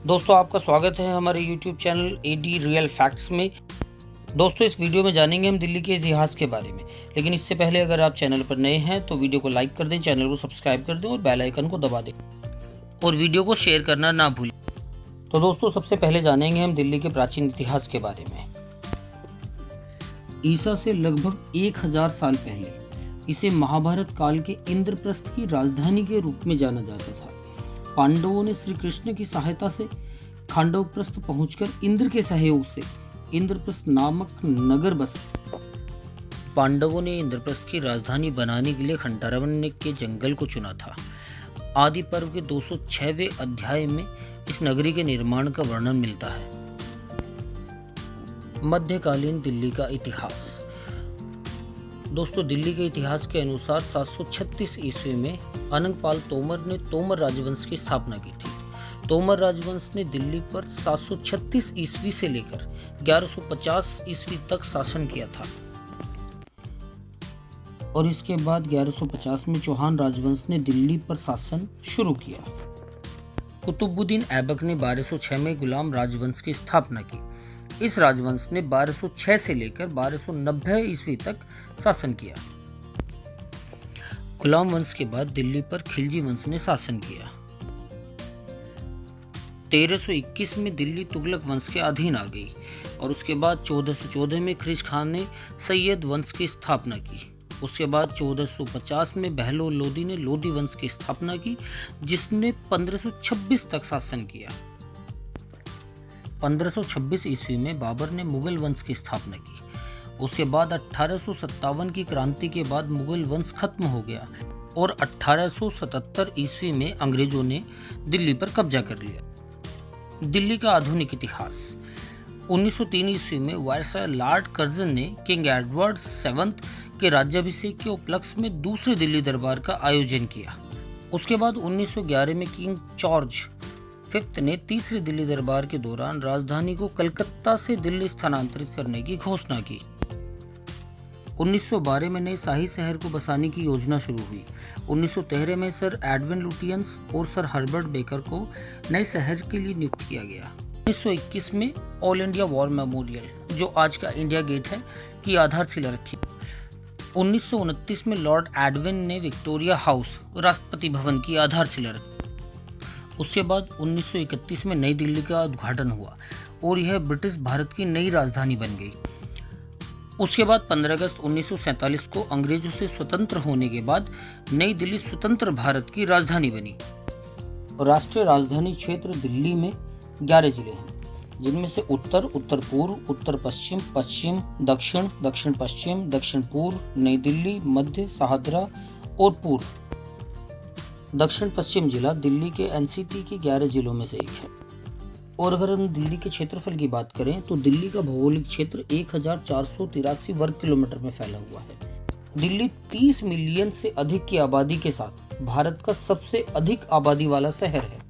दोस्तों आपका स्वागत है हमारे YouTube channel AD real facts में। दोस्तों इस वीडियो में जानेंगे हम दिल्ली के इतिहास के बारे में, लेकिन इससे पहले अगर आप चैनल पर नए हैं तो वीडियो को लाइक कर दें, चैनल को सब्सक्राइब कर दें और बेल आइकन को दबा दें और वीडियो को शेयर करना ना भूलें। तो दोस्तों सबसे पहले जानेंगे हम दिल्ली के प्राचीन इतिहास के बारे में। ईसा से लगभग 1000 साल पहले इसे महाभारत काल के इंद्रप्रस्थ की राजधानी के रूप में जाना जाता था। पांडवों ने श्री कृष्ण की सहायता से खांडवप्रस्थ पहुंचकर इंद्र के सहयोग से इंद्रप्रस्थ नामक नगर बसाया। पांडवों ने इंद्रप्रस्थ की राजधानी बनाने के लिए खंडारण्य के जंगल को चुना था। आदि पर्व के 206वें अध्याय में इस नगरी के निर्माण का वर्णन मिलता है। मध्यकालीन दिल्ली का इतिहास। दोस्तों दिल्ली के इतिहास के अनुसार 736 ईस्वी में अनंगपाल तोमर ने तोमर राजवंश की स्थापना की थी। तोमर राजवंश ने दिल्ली पर 736 ईस्वी से लेकर 1150 ईस्वी तक शासन किया था और इसके बाद 1150 में चौहान राजवंश ने दिल्ली पर शासन शुरू किया। कुतुबुद्दीन ऐबक ने 1206 में गुलाम राजवंश की स्थापना की। इस राजवंश ने 1206 से लेकर 1290 ईस्वी तक शासन किया। गुलाम वंश के बाद दिल्ली पर खिलजी वंश ने शासन किया। 1321 में दिल्ली तुगलक वंश के अधीन आ गई और उसके बाद 1414 में ख्रीज खान ने सैयद वंश की स्थापना की। उसके बाद 1450 में बहलोल लोदी ने लोदी वंश की स्थापना की, जिसने 1526 तक शासन किया। 1526 ईस्वी में बाबर ने मुगल वंश की स्थापना की। उसके बाद 1857 की क्रांति के बाद मुगल वंश खत्म हो गया और 1877 ईस्वी में अंग्रेजों ने दिल्ली पर कब्जा कर लिया। दिल्ली का आधुनिक इतिहास। 1903 ईस्वी में वायसराय लॉर्ड कर्जन ने किंग एडवर्ड 7 के राज्याभिषेक के उपलक्ष्य में दूसरे दिल्ली दरबार का आयोजन किया। उसके बाद 1911 में किंग जॉर्ज 5 ने तीसरे दिल्ली दरबार के दौरान राजधानी को कलकत्ता से दिल्ली स्थानांतरित करने की घोषणा की। 1912 में नए शाही शहर को बसाने की योजना शुरू हुई। 1913 में सर एडविन लुटियंस और सर हर्बर्ट बेकर को नए शहर के लिए नियुक्त किया गया। 1921 में ऑल इंडिया वॉर मेमोरियल, जो आज का इंडिया गेट है, की आधारशिला रखी। 1929 में लॉर्ड एडविन ने विक्टोरिया हाउस, राष्ट्रपति भवन, की आधारशिला रखी। उसके बाद 1931 में नई दिल्ली का उद्घाटन हुआ और यह ब्रिटिश भारत की नई राजधानी बन गई। उसके बाद 15 अगस्त 1947 को अंग्रेजों से स्वतंत्र होने के बाद नई दिल्ली स्वतंत्र भारत की राजधानी बनी। राष्ट्रीय राजधानी क्षेत्र दिल्ली में 11 जिले हैं, जिनमें से उत्तर, उत्तर पूर्व, उत्तर पश्चिम, पश्चिम, दक्षिण, दक्षिण पश्चिम, दक्षिण पूर्व, नई दिल्ली, मध्य, शाहदरा और पूर्व। दक्षिण पश्चिम जिला दिल्ली के एनसीटी के 11 जिलों में से एक है। और अगर हम दिल्ली के क्षेत्रफल की बात करें तो दिल्ली का भौगोलिक क्षेत्र 1483 वर्ग किलोमीटर में फैला हुआ है। दिल्ली 30 मिलियन से अधिक की आबादी के साथ भारत का सबसे अधिक आबादी वाला शहर है।